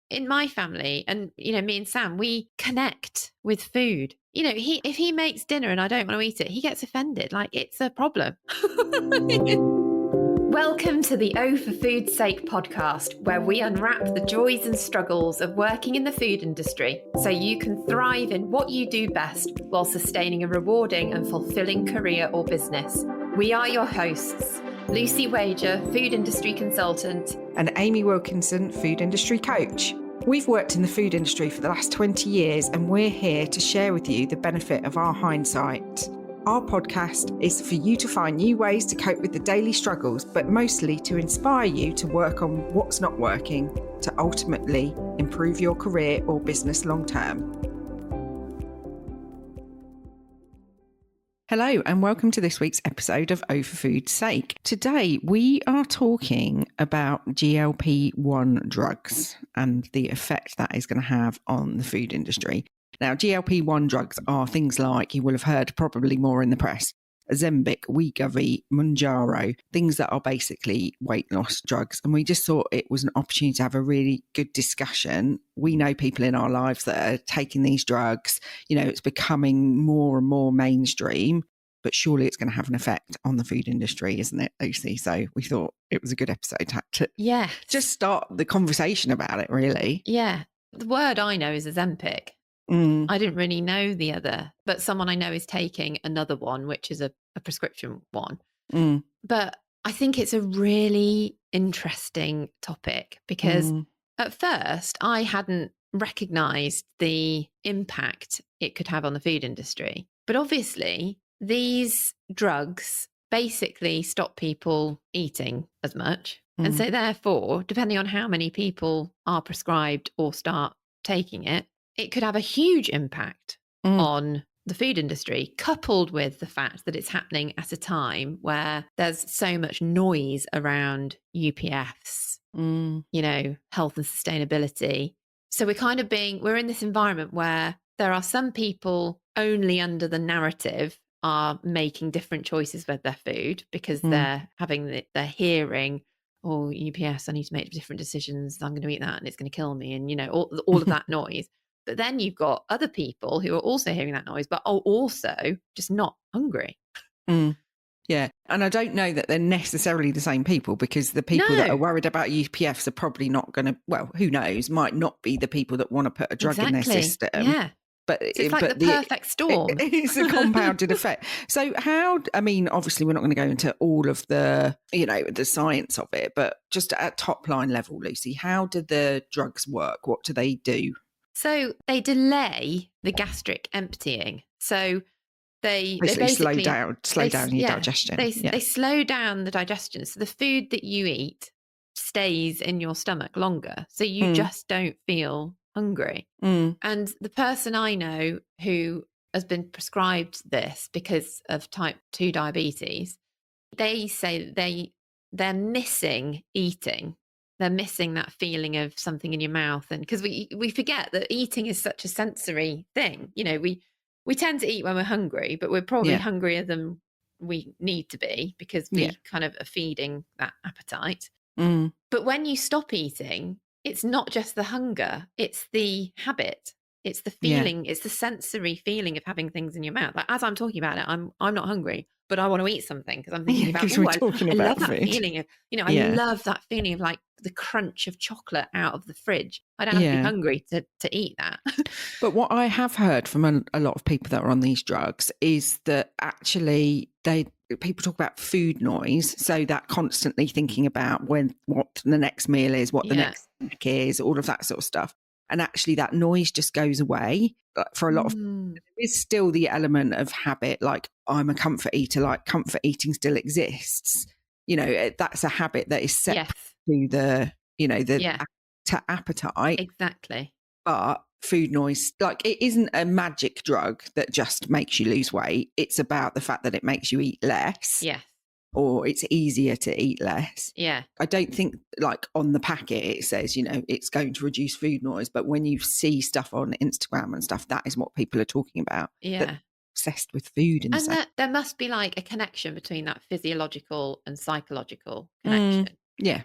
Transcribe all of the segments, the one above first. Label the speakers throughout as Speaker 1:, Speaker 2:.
Speaker 1: in my family, and, me and Sam, we connect with food. If he makes dinner and I don't want to eat it, he gets offended. Like, it's a problem. Welcome to the O for Food's Sake podcast, where we unwrap the joys and struggles of working in the food industry so you can thrive in what you do best while sustaining a rewarding and fulfilling career or business. We are your hosts, Lucy Wager, food industry consultant,
Speaker 2: and Amy Wilkinson, food industry coach. We've worked in the food industry for the last 20 years, and we're here to share with you the benefit of our hindsight. Our podcast is for you to find new ways to cope with the daily struggles, but mostly to inspire you to work on what's not working to ultimately improve your career or business long term. Hello and welcome to this week's episode of O for Food's Sake. Today we are talking about GLP-1 drugs and the effect that is going to have on the food industry. Now, GLP-1 drugs are things like, you will have heard probably more in the press, Ozempic, Wegovy, Mounjaro, things that are basically weight loss drugs. And we just thought it was an opportunity to have a really good discussion. We know people in our lives that are taking these drugs. It's becoming more and more mainstream, but surely it's going to have an effect on the food industry, isn't it, Lucy? So we thought it was a good episode to just start the conversation about it, really.
Speaker 1: Yeah. The word I know is Ozempic. I didn't really know the other, but someone I know is taking another one, which is a prescription one. But I think it's a really interesting topic because at first I hadn't recognized the impact it could have on the food industry. But obviously, these drugs basically stop people eating as much. And so therefore, depending on how many people are prescribed or start taking it, it could have a huge impact on the food industry, coupled with the fact that it's happening at a time where there's so much noise around UPFs, health and sustainability. So we're in this environment where there are some people only under the narrative are making different choices with their food because they're hearing, oh, UPS, I need to make different decisions. I'm going to eat that and it's going to kill me. And, all of that noise. But then you've got other people who are also hearing that noise, but are also just not hungry.
Speaker 2: Yeah. And I don't know that they're necessarily the same people, because the people that are worried about UPFs are probably not going to, well, who knows, might not be the people that want to put a drug in their system.
Speaker 1: Yeah.
Speaker 2: But
Speaker 1: so it's like the perfect storm.
Speaker 2: It's a compounded effect. So obviously we're not going to go into all of the, the science of it, but just at top line level, Lucy, how do the drugs work? What do they do?
Speaker 1: So they delay the gastric emptying. So they basically
Speaker 2: slow down your digestion.
Speaker 1: They slow down the digestion. So the food that you eat stays in your stomach longer. So you just don't feel hungry. And the person I know who has been prescribed this because of type 2 diabetes, they say they're missing eating. They're missing that feeling of something in your mouth. And because we forget that eating is such a sensory thing. We tend to eat when we're hungry, but we're probably hungrier than we need to be because we kind of are feeding that appetite. But when you stop eating, it's not just the hunger, it's the habit. It's the feeling, it's the sensory feeling of having things in your mouth. Like, as I'm talking about it, I'm not hungry, but I want to eat something because I'm thinking about, I love that feeling of, I love that feeling of like the crunch of chocolate out of the fridge. I don't have to be hungry to eat that.
Speaker 2: But what I have heard from a lot of people that are on these drugs is that actually people talk about food noise. So that constantly thinking about what the next meal is, what the next snack is, all of that sort of stuff. And actually that noise just goes away. For a lot of people, there is still the element of habit, like I'm a comfort eater, like comfort eating still exists. That's a habit that is set to the to appetite.
Speaker 1: Exactly.
Speaker 2: But food noise, like, it isn't a magic drug that just makes you lose weight. It's about the fact that it makes you eat less.
Speaker 1: Yes.
Speaker 2: Or it's easier to eat less.
Speaker 1: Yeah.
Speaker 2: I don't think, like, on the packet it says, it's going to reduce food noise. But when you see stuff on Instagram and stuff, that is what people are talking about.
Speaker 1: Yeah.
Speaker 2: Obsessed with food.
Speaker 1: And there must be like a connection between that physiological and psychological connection.
Speaker 2: Yeah.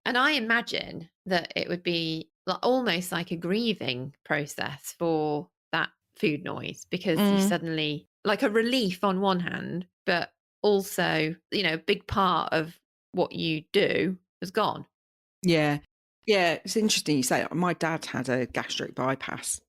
Speaker 1: And I imagine that it would be almost like a grieving process for that food noise, because you suddenly, like, a relief on one hand, but also, a big part of what you do is gone.
Speaker 2: Yeah. Yeah, it's interesting you say that. My dad had a gastric bypass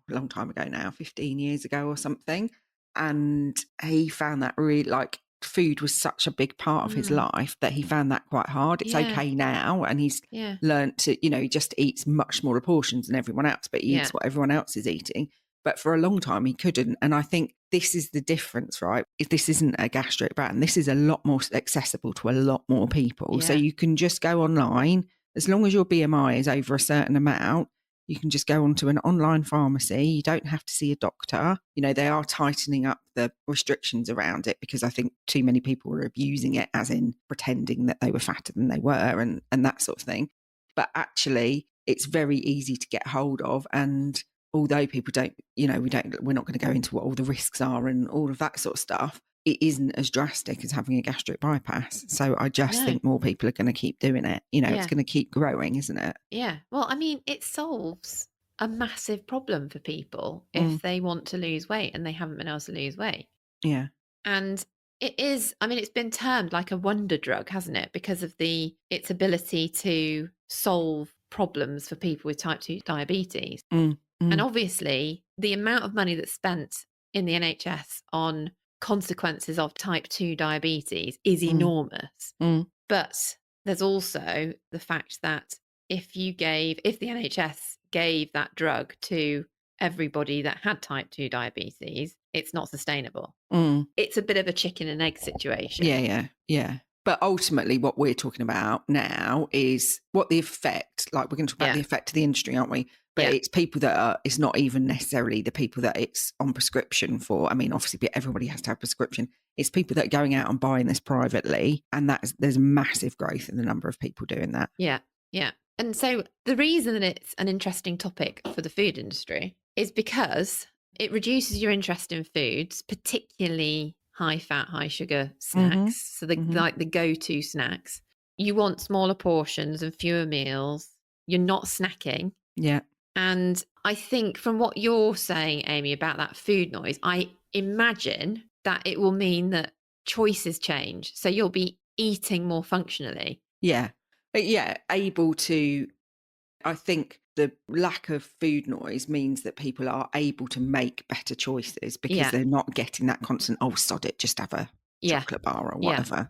Speaker 2: a long time ago now, 15 years ago or something. And he found that really, like, food was such a big part of his life that he found that quite hard. It's okay now. And he's learnt to, he just eats much smaller portions than everyone else, but he eats what everyone else is eating. But for a long time, he couldn't. And I think this is the difference, right? If this isn't a gastric brand, this is a lot more accessible to a lot more people. So you can just go online. As long as your BMI is over a certain amount, you can just go onto an online pharmacy. You don't have to see a doctor. They are tightening up the restrictions around it because I think too many people were abusing it, as in pretending that they were fatter than they were and that sort of thing. But actually, it's very easy to get hold of. And although people don't, we're not going to go into what all the risks are and all of that sort of stuff, it isn't as drastic as having a gastric bypass. So I just think more people are going to keep doing it. It's going to keep growing, isn't it?
Speaker 1: Yeah. Well, I mean, it solves a massive problem for people if they want to lose weight and they haven't been able to lose weight.
Speaker 2: Yeah.
Speaker 1: And it is, I mean, it's been termed like a wonder drug, hasn't it? Because of its ability to solve problems for people with type 2 diabetes. And obviously, the amount of money that's spent in the NHS on consequences of type 2 diabetes is enormous. But there's also the fact that if the NHS gave that drug to everybody that had type 2 diabetes, it's not sustainable. It's a bit of a chicken and egg situation.
Speaker 2: Yeah. But ultimately, what we're talking about now is what the effect, like, we're going to talk about the effect to the industry, aren't we? But it's people it's not even necessarily the people that it's on prescription for. I mean, obviously, everybody has to have prescription. It's people that are going out and buying this privately. And there's massive growth in the number of people doing that.
Speaker 1: Yeah. And so the reason that it's an interesting topic for the food industry is because it reduces your interest in foods, particularly high fat, high sugar snacks. So like the go-to snacks. You want smaller portions and fewer meals. You're not snacking.
Speaker 2: Yeah.
Speaker 1: And I think from what you're saying, Amy, about that food noise, I imagine that it will mean that choices change. So you'll be eating more functionally.
Speaker 2: Yeah. Able to, I think the lack of food noise means that people are able to make better choices because they're not getting that constant, oh, sod it, just have a chocolate bar or whatever.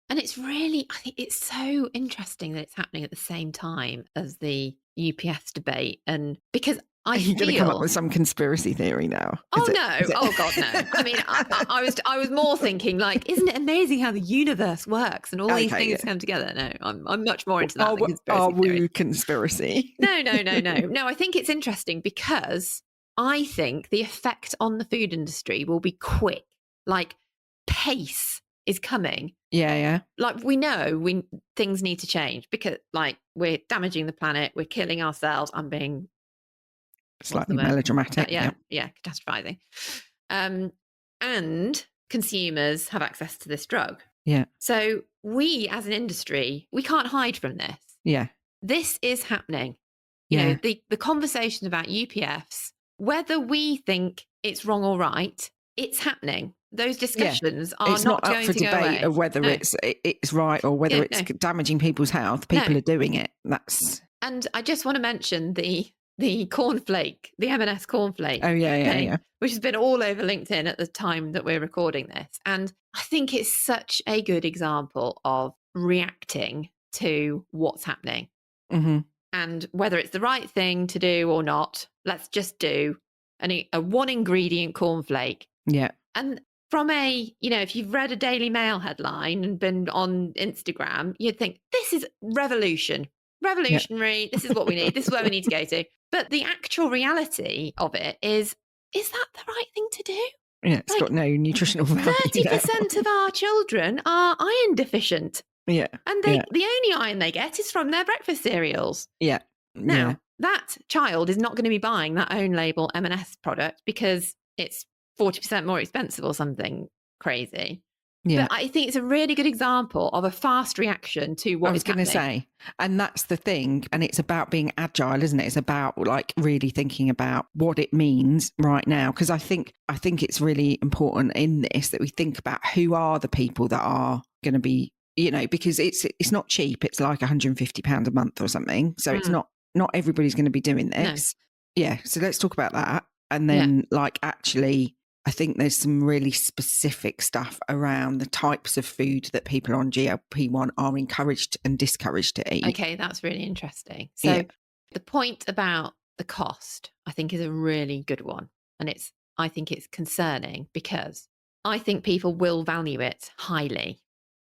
Speaker 1: And it's really, I think it's so interesting that it's happening at the same time as the UPS debate. And because
Speaker 2: You're going to come up with some conspiracy theory now.
Speaker 1: Oh, God, no. I mean, I was more thinking, like, isn't it amazing how the universe works and all these things come together? No, I'm much more into that than conspiracy.
Speaker 2: Conspiracy.
Speaker 1: No. No, I think it's interesting because I think the effect on the food industry will be quick. Like, pace is coming.
Speaker 2: Yeah.
Speaker 1: Like, we know things need to change because, like, we're damaging the planet, we're killing ourselves. I'm being
Speaker 2: slightly melodramatic.
Speaker 1: Catastrophizing. And consumers have access to this drug.
Speaker 2: Yeah.
Speaker 1: So we, as an industry, we can't hide from this.
Speaker 2: Yeah.
Speaker 1: This is happening. You know, the conversation about UPFs, whether we think it's wrong or right, it's happening. Those discussions are
Speaker 2: it's not up for debate of whether it's right or whether it's damaging people's health. People are doing it.
Speaker 1: And I just want to mention the cornflake, the M&S cornflake.
Speaker 2: Oh, yeah.
Speaker 1: Which has been all over LinkedIn at the time that we're recording this. And I think it's such a good example of reacting to what's happening. And whether it's the right thing to do or not, let's just do a one ingredient cornflake.
Speaker 2: Yeah.
Speaker 1: And from if you've read a Daily Mail headline and been on Instagram, you'd think this is revolutionary. This is what we need. This is where we need to go to. But the actual reality of it is that the right thing to do?
Speaker 2: Yeah, it's got no nutritional value.
Speaker 1: 30% of our children are iron deficient.
Speaker 2: Yeah.
Speaker 1: And the only iron they get is from their breakfast cereals.
Speaker 2: Yeah.
Speaker 1: Now, that child is not going to be buying that own label M&S product because it's 40% more expensive or something crazy.
Speaker 2: Yeah.
Speaker 1: But I think it's a really good example of a fast reaction to what
Speaker 2: I was
Speaker 1: is
Speaker 2: going to
Speaker 1: happening.
Speaker 2: say, and that's the thing. And it's about being agile, isn't it? It's about like really thinking about what it means right now. Because I think it's really important in this that we think about who are the people that are going to be, you know, because it's not cheap. It's like £150 a month or something. So it's not everybody's going to be doing this. No. Yeah. So let's talk about that. And then like actually, I think there's some really specific stuff around the types of food that people on GLP-1 are encouraged and discouraged to eat.
Speaker 1: Okay, that's really interesting. So the point about the cost, I think, is a really good one. And I think it's concerning because I think people will value it highly.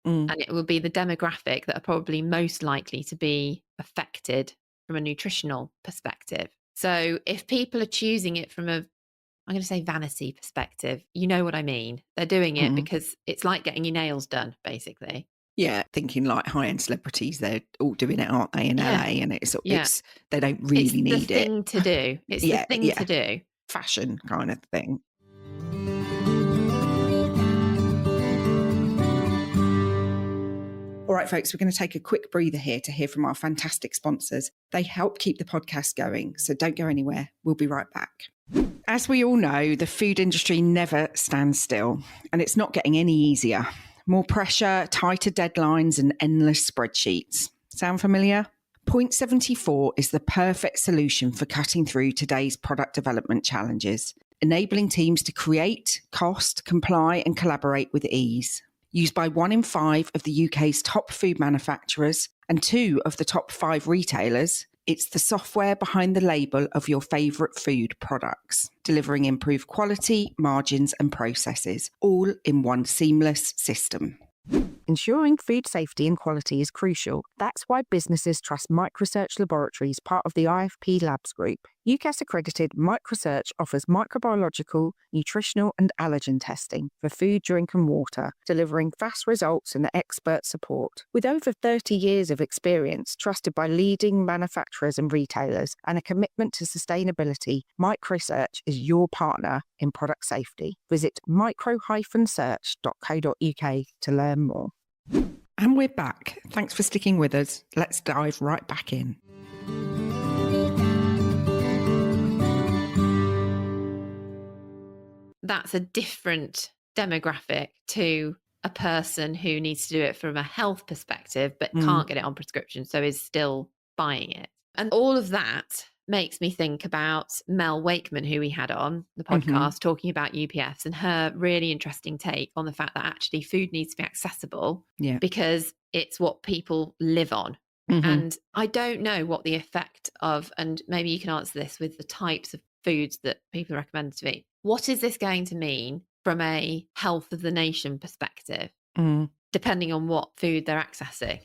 Speaker 1: And it will be the demographic that are probably most likely to be affected from a nutritional perspective. So if people are choosing it from I'm going to say vanity perspective, you know what I mean? They're doing it because it's like getting your nails done, basically.
Speaker 2: Yeah, thinking like high-end celebrities, they're all doing it, aren't they, in LA? And it's they don't really need it.
Speaker 1: It's the thing to do. It's the thing to do.
Speaker 2: Fashion kind of thing. All right, folks, we're going to take a quick breather here to hear from our fantastic sponsors. They help keep the podcast going, so don't go anywhere. We'll be right back. As we all know, the food industry never stands still, and it's not getting any easier. More pressure, tighter deadlines, and endless spreadsheets. Sound familiar? Point 74 is the perfect solution for cutting through today's product development challenges, enabling teams to create, cost, comply, and collaborate with ease. Used by 1 in 5 of the UK's top food manufacturers and 2 of the top 5 retailers, it's the software behind the label of your favourite food products, delivering improved quality, margins and processes, all in one seamless system.
Speaker 3: Ensuring food safety and quality is crucial. That's why businesses trust Microsearch Laboratories, part of the IFP Labs Group. UCAS-accredited Microsearch offers microbiological, nutritional and allergen testing for food, drink and water, delivering fast results and expert support. With over 30 years of experience, trusted by leading manufacturers and retailers, and a commitment to sustainability, Microsearch is your partner in product safety. Visit micro-search.co.uk to learn more.
Speaker 2: And we're back. Thanks for sticking with us. Let's dive right back in.
Speaker 1: That's a different demographic to a person who needs to do it from a health perspective, but can't get it on prescription, so is still buying it. And all of that makes me think about Mel Wakeman, who we had on the podcast, talking about UPFs, and her really interesting take on the fact that actually food needs to be accessible because it's what people live on. And I don't know what the effect of, and maybe you can answer this with the types of foods that people recommend to eat. What is this going to mean from a health of the nation perspective, depending on what food they're accessing?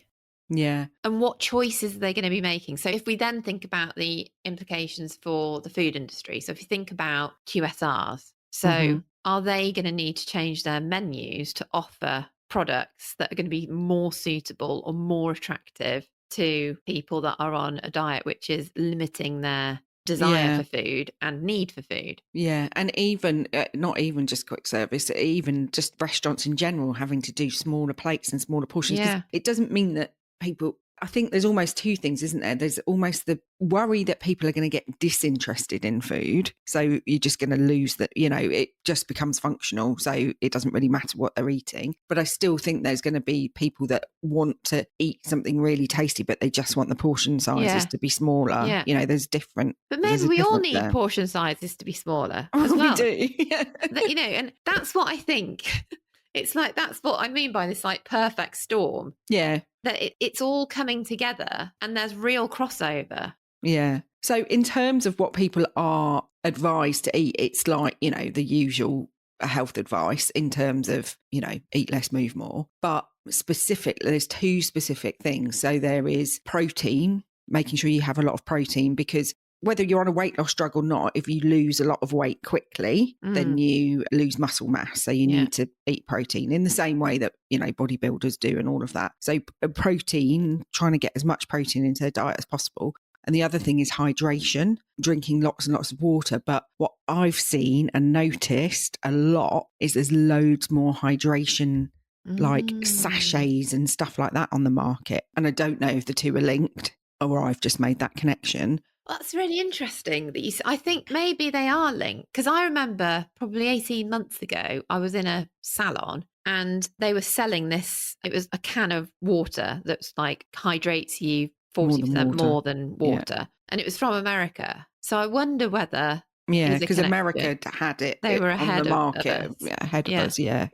Speaker 2: Yeah.
Speaker 1: And what choices are they going to be making? So if we then think about the implications for the food industry, so if you think about QSRs, so are they going to need to change their menus to offer products that are going to be more suitable or more attractive to people that are on a diet which is limiting their desire for food and need for food?
Speaker 2: Yeah. And even, not even just quick service, even just restaurants in general having to do smaller plates and smaller portions.
Speaker 1: Yeah.
Speaker 2: It doesn't mean that people, I think there's almost two things, isn't there? There's almost the worry that people are going to get disinterested in food. So you're just going to lose that, you know, it just becomes functional. So it doesn't really matter what they're eating. But I still think there's going to be people that want to eat something really tasty, but they just want the portion sizes to be smaller.
Speaker 1: Yeah.
Speaker 2: You know, there's different.
Speaker 1: But maybe we all need portion sizes to be smaller as well.
Speaker 2: We do. Yeah.
Speaker 1: You know, and that's what I think. It's like, that's what I mean by this like perfect storm.
Speaker 2: Yeah.
Speaker 1: That it's all coming together and there's real crossover.
Speaker 2: Yeah. So in terms of what people are advised to eat, it's like, you know, the usual health advice in terms of, you know, eat less, move more. But specifically, there's 2 specific things. So there is protein, making sure you have a lot of protein, because whether you're on a weight loss drug or not, if you lose a lot of weight quickly, then you lose muscle mass. So you need to eat protein in the same way that, you know, bodybuilders do and all of that. So protein, trying to get as much protein into their diet as possible. And the other thing is hydration, drinking lots and lots of water. But what I've seen and noticed a lot is there's loads more hydration like sachets and stuff like that on the market. And I don't know if the two are linked or I've just made that connection.
Speaker 1: That's really interesting that I think maybe they are linked, because I remember probably 18 months ago, I was in a salon and they were selling this. It was a can of water that's like hydrates you 40% more than water. Yeah. And it was from America. So I wonder whether...
Speaker 2: Yeah, because America had it
Speaker 1: they were
Speaker 2: on the market. Ahead of us, yeah.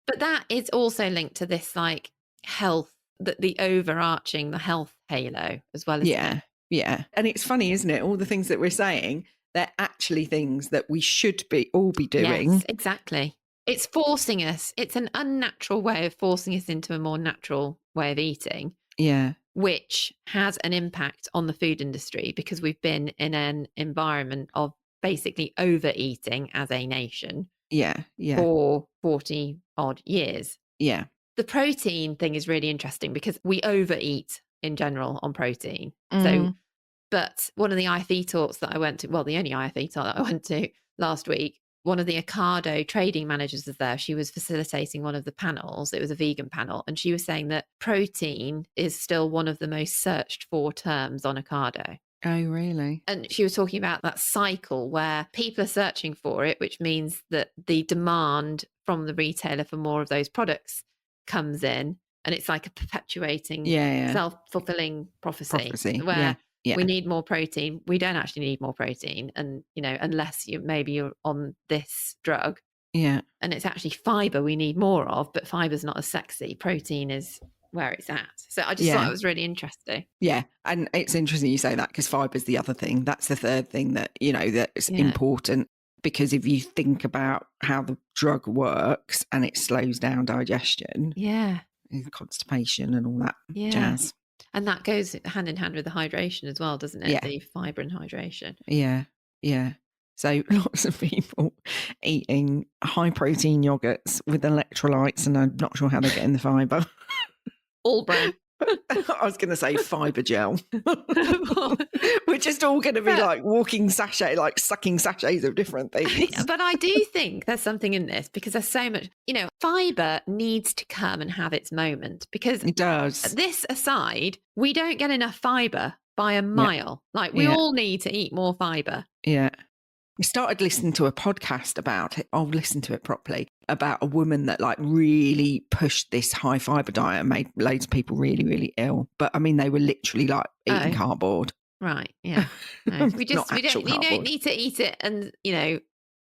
Speaker 1: But that is also linked to this like health, the overarching, the health halo as well, isn't it?
Speaker 2: Yeah. And it's funny, isn't it? All the things that we're saying, they're actually things that we should all be doing.
Speaker 1: Yes, exactly. It's forcing us. It's an unnatural way of forcing us into a more natural way of eating.
Speaker 2: Yeah.
Speaker 1: Which has an impact on the food industry because we've been in an environment of basically overeating as a nation.
Speaker 2: Yeah.
Speaker 1: For 40 odd years.
Speaker 2: Yeah.
Speaker 1: The protein thing is really interesting because we overeat in general on protein. So, but one of the IFE talks that I went to, well, the only IFE talk that I went to last week, one of the Ocado trading managers was there. She was facilitating one of the panels. It was a vegan panel. And she was saying that protein is still one of the most searched for terms on Ocado.
Speaker 2: Oh, really?
Speaker 1: And she was talking about that cycle where people are searching for it, which means that the demand from the retailer for more of those products comes in. And it's like a perpetuating, self-fulfilling prophecy where we need more protein. We don't actually need more protein. And, you know, unless you're on this drug.
Speaker 2: Yeah.
Speaker 1: And it's actually fiber we need more of, but fiber's not as sexy. Protein is where it's at. So I just thought it was really interesting.
Speaker 2: Yeah. And it's interesting you say that because fibre is the other thing. That's the third thing that, you know, that's important. Because if you think about how the drug works and it slows down digestion.
Speaker 1: Yeah.
Speaker 2: Constipation and all that jazz.
Speaker 1: And that goes hand in hand with the hydration as well, doesn't it?
Speaker 2: Yeah.
Speaker 1: The fibre and hydration.
Speaker 2: Yeah. So lots of people eating high protein yogurts with electrolytes and I'm not sure how they're getting the fibre.
Speaker 1: All brown.
Speaker 2: I was going to say fibre gel. We're just all going to be like walking sachet, like sucking sachets of different things.
Speaker 1: But I do think there's something in this because there's so much, you know, fibre needs to come and have its moment because
Speaker 2: it does.
Speaker 1: This aside, we don't get enough fibre by a mile. Like we all need to eat more fibre.
Speaker 2: Yeah. We started listening to a podcast about it. I'll listen to it properly about a woman that like really pushed this high fibre diet and made loads of people really, really ill. But I mean, they were literally like eating cardboard.
Speaker 1: Right. Yeah. No. You don't need to eat it and, you know,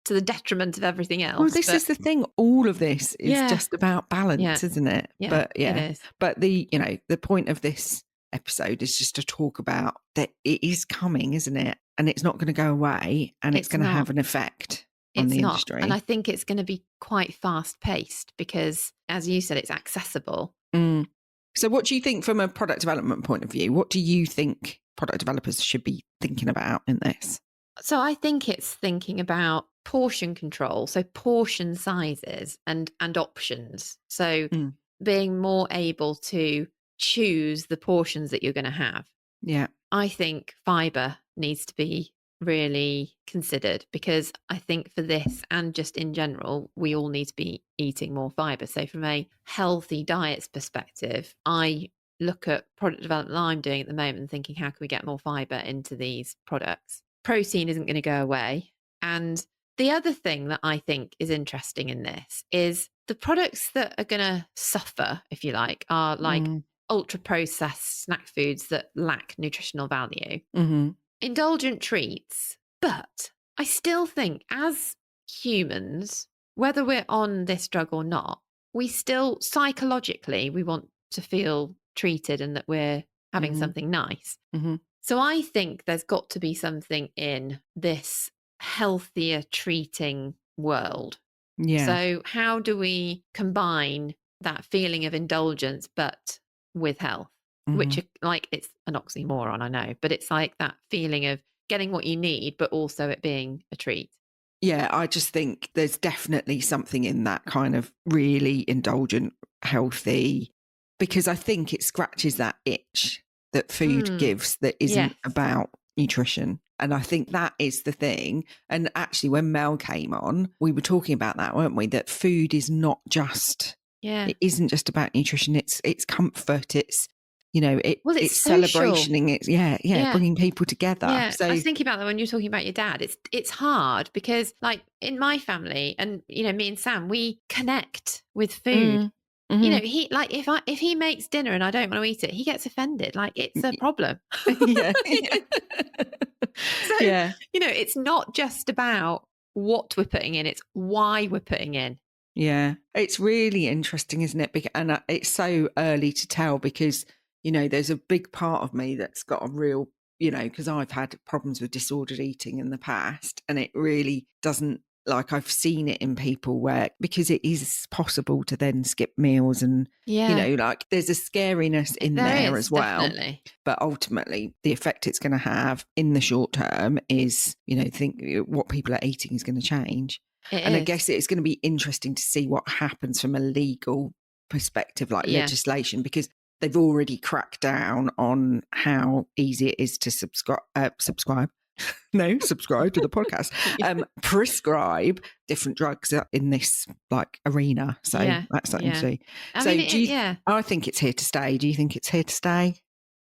Speaker 1: to the detriment of everything else.
Speaker 2: Well, this is the thing. All of this is just about balance, isn't it?
Speaker 1: Yeah,
Speaker 2: but
Speaker 1: it is.
Speaker 2: But the point of this episode is just to talk about that it is coming, isn't it? And it's not going to go away and it's going to have an effect on the industry.
Speaker 1: And I think it's going to be quite fast paced because, as you said, it's accessible.
Speaker 2: So what do you think from a product development point of view? What do you think product developers should be thinking about in this?
Speaker 1: So I think it's thinking about portion control, so portion sizes and options. So being more able to choose the portions that you're going to have.
Speaker 2: Yeah.
Speaker 1: I think fibre needs to be really considered because I think for this and just in general, we all need to be eating more fibre. So from a healthy diets perspective, I look at product development that I'm doing at the moment and thinking, how can we get more fibre into these products? Protein isn't going to go away. And the other thing that I think is interesting in this is the products that are going to suffer, if you like, are like ultra processed snack foods that lack nutritional value. Indulgent treats. But I still think as humans, whether we're on this drug or not, we still psychologically, we want to feel treated and that we're having something nice. So I think there's got to be something in this healthier treating world.
Speaker 2: Yeah.
Speaker 1: So how do we combine that feeling of indulgence but with health? Which, like, it's an oxymoron, I know, but it's like that feeling of getting what you need, but also it being a treat.
Speaker 2: Yeah, I just think there's definitely something in that kind of really indulgent, healthy, because I think it scratches that itch that food gives that isn't about nutrition. And I think that is the thing. And actually, when Mel came on, we were talking about that, weren't we? That food is not just
Speaker 1: Yeah.
Speaker 2: It isn't just about nutrition. It's comfort. It's, it's celebration. It's bringing people together.
Speaker 1: Yeah.
Speaker 2: So
Speaker 1: I was thinking about that when you're talking about your dad. It's hard because, like, in my family, and me and Sam, we connect with food.
Speaker 2: Mm-hmm.
Speaker 1: He, like, if he makes dinner and I don't want to eat it, he gets offended. Like, it's a problem.
Speaker 2: Yeah.
Speaker 1: So, it's not just about what we're putting in, it's why we're putting in.
Speaker 2: Yeah, it's really interesting, isn't it? And it's so early to tell because, there's a big part of me that's got a real, because I've had problems with disordered eating in the past, and it really doesn't, like, I've seen it in people where, because it is possible to then skip meals and, like, there's a scariness in there as well.
Speaker 1: Definitely.
Speaker 2: But ultimately, the effect it's going to have in the short term is, think what people are eating is going to change. I guess it's going to be interesting to see what happens from a legal perspective, like legislation, because they've already cracked down on how easy it is to subscribe to the podcast, prescribe different drugs in this, like, arena. So that's something to see. I think it's here to stay. Do you think it's here to stay?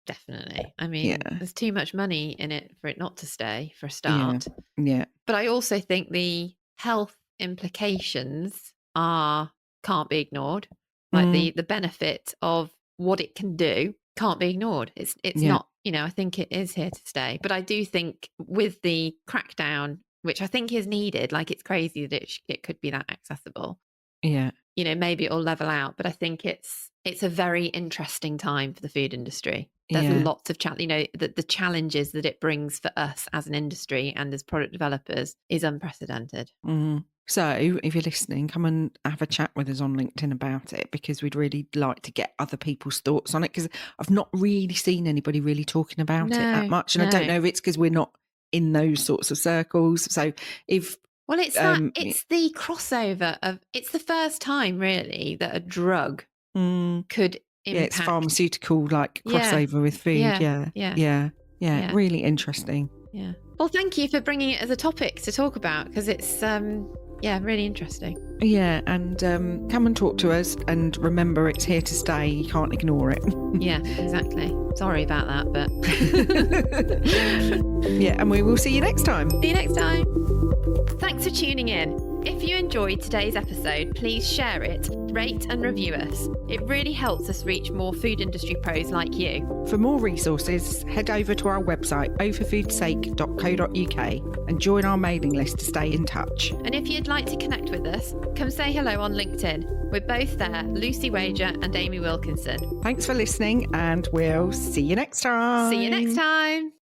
Speaker 1: Definitely. I mean, there's too much money in it for it not to stay, for a start.
Speaker 2: Yeah.
Speaker 1: But I also think the health implications can't be ignored. Like the benefit of what it can do can't be ignored. It's not, I think it is here to stay. But I do think with the crackdown, which I think is needed, like, it's crazy that it could be that accessible.
Speaker 2: Yeah.
Speaker 1: Maybe it'll level out, but I think it's a very interesting time for the food industry. There's lots of the challenges that it brings for us as an industry and as product developers is unprecedented.
Speaker 2: Mm-hmm. So if you're listening, come and have a chat with us on LinkedIn about it, because we'd really like to get other people's thoughts on it, because I've not really seen anybody really talking about it that much. And I don't know if it's because we're not in those sorts of circles. So it's the crossover of, it's the first time really that a drug could impact. Yeah, it's pharmaceutical, like, crossover with food. Yeah. Really interesting.
Speaker 1: Yeah. Well, thank you for bringing it as a topic to talk about, because it's really interesting.
Speaker 2: Yeah, and come and talk to us, and remember, it's here to stay. You can't ignore it.
Speaker 1: Yeah, exactly. Sorry about that, but
Speaker 2: yeah, and we will see you next time.
Speaker 1: See you next time. Thanks for tuning in. If you enjoyed today's episode, please share it, rate and review us. It really helps us reach more food industry pros like you.
Speaker 2: For more resources, head over to our website, overfoodsake.co.uk, and join our mailing list to stay in touch.
Speaker 1: And if you'd like to connect with us, come say hello on LinkedIn. We're both there, Lucy Wager and Amy Wilkinson.
Speaker 2: Thanks for listening, and we'll see you next time.
Speaker 1: See you next time.